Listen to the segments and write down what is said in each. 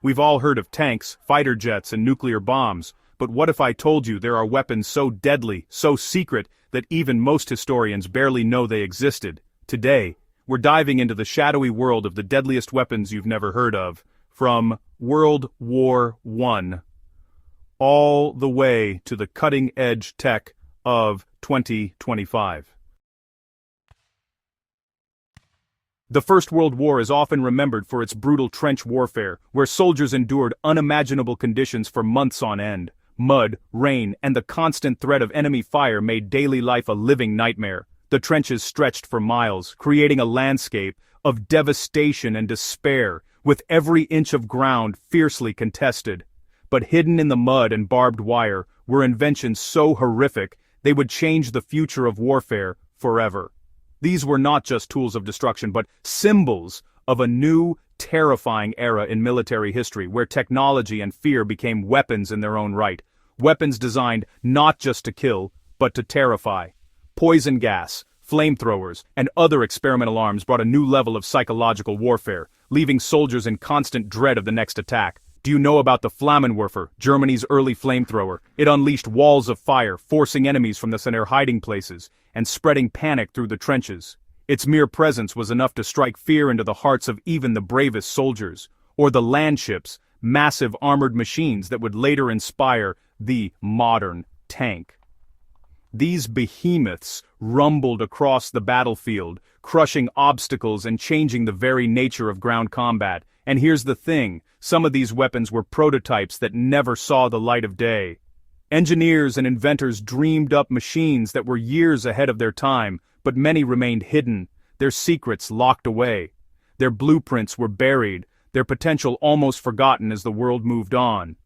We've all heard of tanks, fighter jets, and nuclear bombs, but what if I told you there are weapons so deadly, so secret, that even most historians barely know they existed? Today, we're diving into the shadowy world of the deadliest weapons you've never heard of, from World War I, all the way to the cutting-edge tech of 2025. The First World War is often remembered for its brutal trench warfare, where soldiers endured unimaginable conditions for months on end. Mud, rain, and the constant threat of enemy fire made daily life a living nightmare. The trenches stretched for miles, creating a landscape of devastation and despair, with every inch of ground fiercely contested. But hidden in the mud and barbed wire were inventions so horrific they would change the future of warfare forever. These were not just tools of destruction, but symbols of a new, terrifying era in military history where technology and fear became weapons in their own right. Weapons designed not just to kill, but to terrify. Poison gas, flamethrowers, and other experimental arms brought a new level of psychological warfare, leaving soldiers in constant dread of the next attack. Do you know about the Flammenwerfer, Germany's early flamethrower? It unleashed walls of fire, forcing enemies from their hiding places, and spreading panic through the trenches. Its mere presence was enough to strike fear into the hearts of even the bravest soldiers. Or the landships, massive armored machines that would later inspire the modern tank. These behemoths rumbled across the battlefield, crushing obstacles and changing the very nature of ground combat. And here's the thing, some of these weapons were prototypes that never saw the light of day. Engineers and inventors dreamed up machines that were years ahead of their time, but many remained hidden, their secrets locked away. Their blueprints were buried, their potential almost forgotten as the world moved on.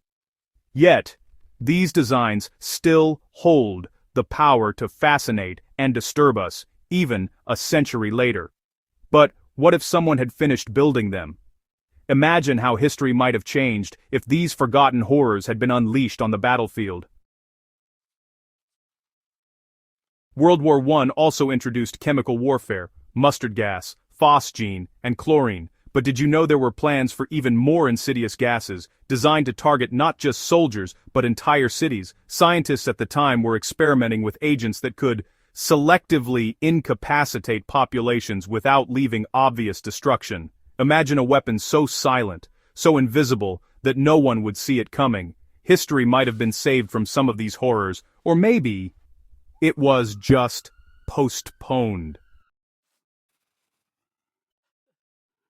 Yet, these designs still hold the power to fascinate and disturb us, even a century later. But what if someone had finished building them? Imagine how history might have changed if these forgotten horrors had been unleashed on the battlefield. World War I also introduced chemical warfare, mustard gas, phosgene, and chlorine. But did you know there were plans for even more insidious gases, designed to target not just soldiers, but entire cities? Scientists at the time were experimenting with agents that could selectively incapacitate populations without leaving obvious destruction. Imagine a weapon so silent, so invisible, that no one would see it coming. History might have been saved from some of these horrors, or maybe it was just postponed.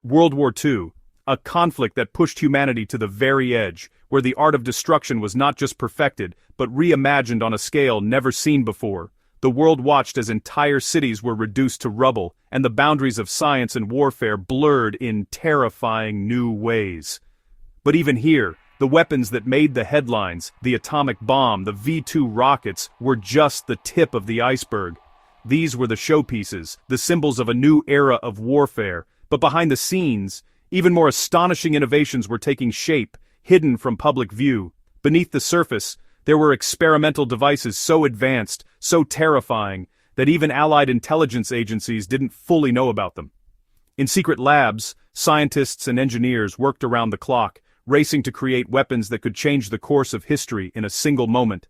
World War II, a conflict that pushed humanity to the very edge, where the art of destruction was not just perfected, but reimagined on a scale never seen before. The world watched as entire cities were reduced to rubble, and the boundaries of science and warfare blurred in terrifying new ways. But even here, the weapons that made the headlines, the atomic bomb, the V-2 rockets, were just the tip of the iceberg. These were the showpieces, the symbols of a new era of warfare. But behind the scenes, even more astonishing innovations were taking shape, hidden from public view. Beneath the surface, there were experimental devices so advanced, so terrifying, that even Allied intelligence agencies didn't fully know about them. In secret labs, scientists and engineers worked around the clock, racing to create weapons that could change the course of history in a single moment.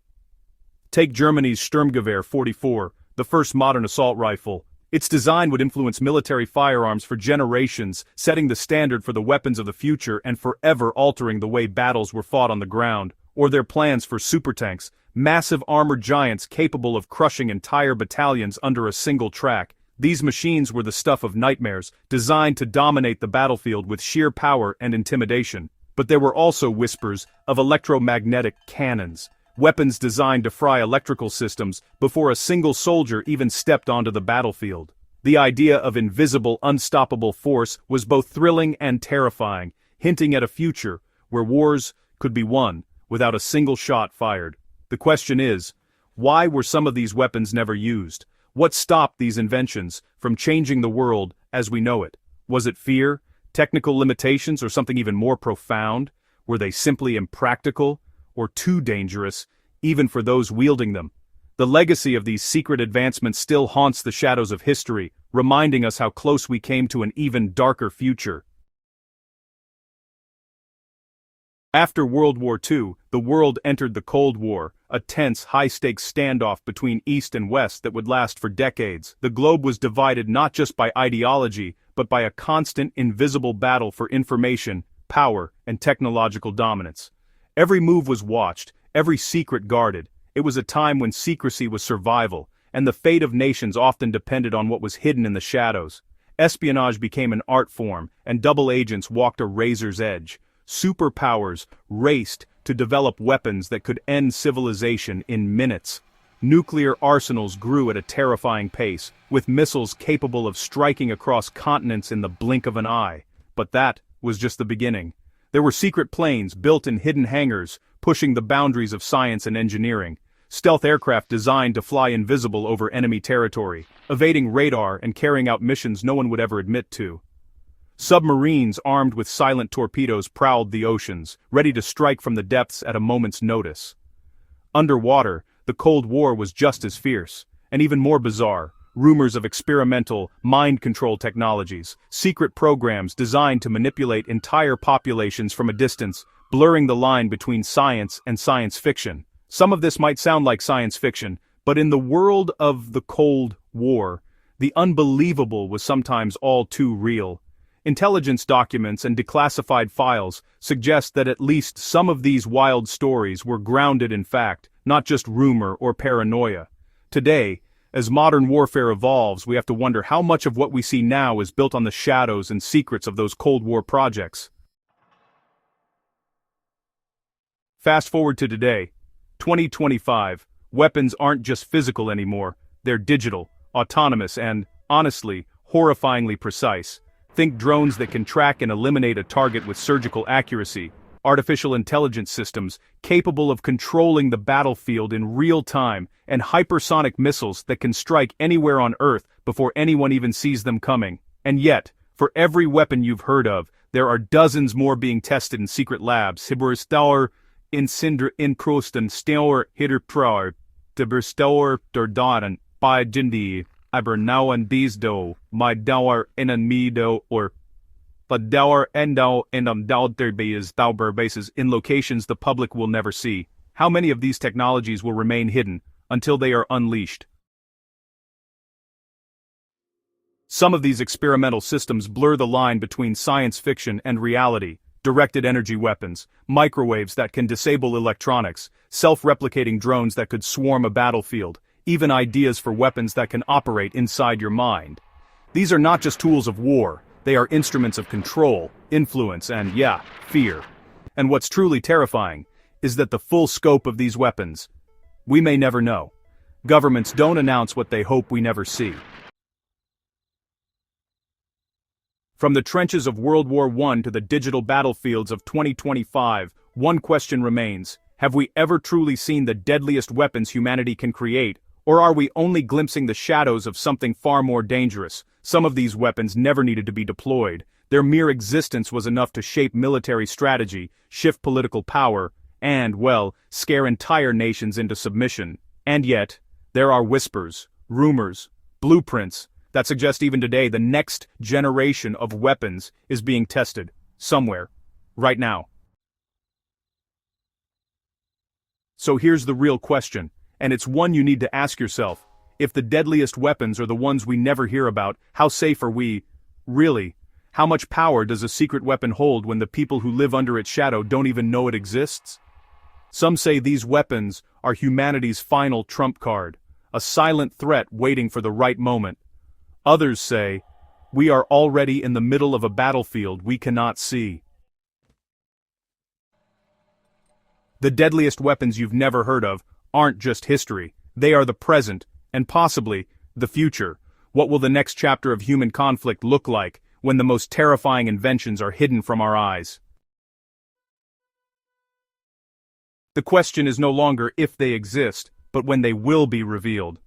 Take Germany's Sturmgewehr 44, the first modern assault rifle. Its design would influence military firearms for generations, setting the standard for the weapons of the future and forever altering the way battles were fought on the ground. Or their plans for supertanks, massive armored giants capable of crushing entire battalions under a single track. These machines were the stuff of nightmares, designed to dominate the battlefield with sheer power and intimidation. But there were also whispers of electromagnetic cannons, weapons designed to fry electrical systems before a single soldier even stepped onto the battlefield. The idea of invisible, unstoppable force was both thrilling and terrifying, hinting at a future where wars could be won without a single shot fired. The question is, why were some of these weapons never used? What stopped these inventions from changing the world as we know it? Was it fear, technical limitations, or something even more profound? Were they simply impractical, or too dangerous, even for those wielding them? The legacy of these secret advancements still haunts the shadows of history, reminding us how close we came to an even darker future. After World War II, the world entered the Cold War, a tense, high-stakes standoff between East and West that would last for decades. The globe was divided not just by ideology, but by a constant, invisible battle for information, power, and technological dominance. Every move was watched, every secret guarded. It was a time when secrecy was survival, and the fate of nations often depended on what was hidden in the shadows. Espionage became an art form, and double agents walked a razor's edge. Superpowers raced to develop weapons that could end civilization in minutes. Nuclear arsenals grew at a terrifying pace, with missiles capable of striking across continents in the blink of an eye. But that was just the beginning. There were secret planes built in hidden hangars, pushing the boundaries of science and engineering. Stealth aircraft designed to fly invisible over enemy territory, evading radar and carrying out missions no one would ever admit to. Submarines armed with silent torpedoes prowled the oceans, ready to strike from the depths at a moment's notice. Underwater, the Cold War was just as fierce, and even more bizarre. Rumors of experimental, mind control technologies, secret programs designed to manipulate entire populations from a distance, blurring the line between science and science fiction. Some of this might sound like science fiction, but in the world of the Cold War, the unbelievable was sometimes all too real. Intelligence documents and declassified files suggest that at least some of these wild stories were grounded in fact, not just rumor or paranoia. Today, as modern warfare evolves, we have to wonder how much of what we see now is built on the shadows and secrets of those Cold War projects. Fast forward to today, 2025, weapons aren't just physical anymore, they're digital, autonomous and, honestly, horrifyingly precise. Think drones that can track and eliminate a target with surgical accuracy, artificial intelligence systems capable of controlling the battlefield in real time, and hypersonic missiles that can strike anywhere on Earth before anyone even sees them coming. And yet, for every weapon you've heard of, there are dozens more being tested in secret labs. Hibberstauer in Cinder in Prosten Stauer Hitterproer, Deberstauer Dordaden, by Jindi. Aber nauan diesdo, my dauer innen medo or but dauer endau enum dauterbees dauber bases in locations the public will never see. How many of these technologies will remain hidden until they are unleashed? Some of these experimental systems blur the line between science fiction and reality. Directed energy weapons, microwaves that can disable electronics, self-replicating drones that could swarm a battlefield, even ideas for weapons that can operate inside your mind. These are not just tools of war, they are instruments of control, influence, and, fear. And what's truly terrifying is that the full scope of these weapons, we may never know. Governments don't announce what they hope we never see. From the trenches of World War I to the digital battlefields of 2025, one question remains: have we ever truly seen the deadliest weapons humanity can create? Or are we only glimpsing the shadows of something far more dangerous? Some of these weapons never needed to be deployed. Their mere existence was enough to shape military strategy, shift political power, and, well, scare entire nations into submission. And yet, there are whispers, rumors, blueprints that suggest even today the next generation of weapons is being tested, somewhere, right now. So here's the real question. And it's one you need to ask yourself. If the deadliest weapons are the ones we never hear about, how safe are we? Really? How much power does a secret weapon hold when the people who live under its shadow don't even know it exists? Some say these weapons are humanity's final trump card, a silent threat waiting for the right moment. Others say, we are already in the middle of a battlefield we cannot see. The deadliest weapons you've never heard of aren't just history, they are the present, and possibly, the future. What will the next chapter of human conflict look like when the most terrifying inventions are hidden from our eyes? The question is no longer if they exist, but when they will be revealed.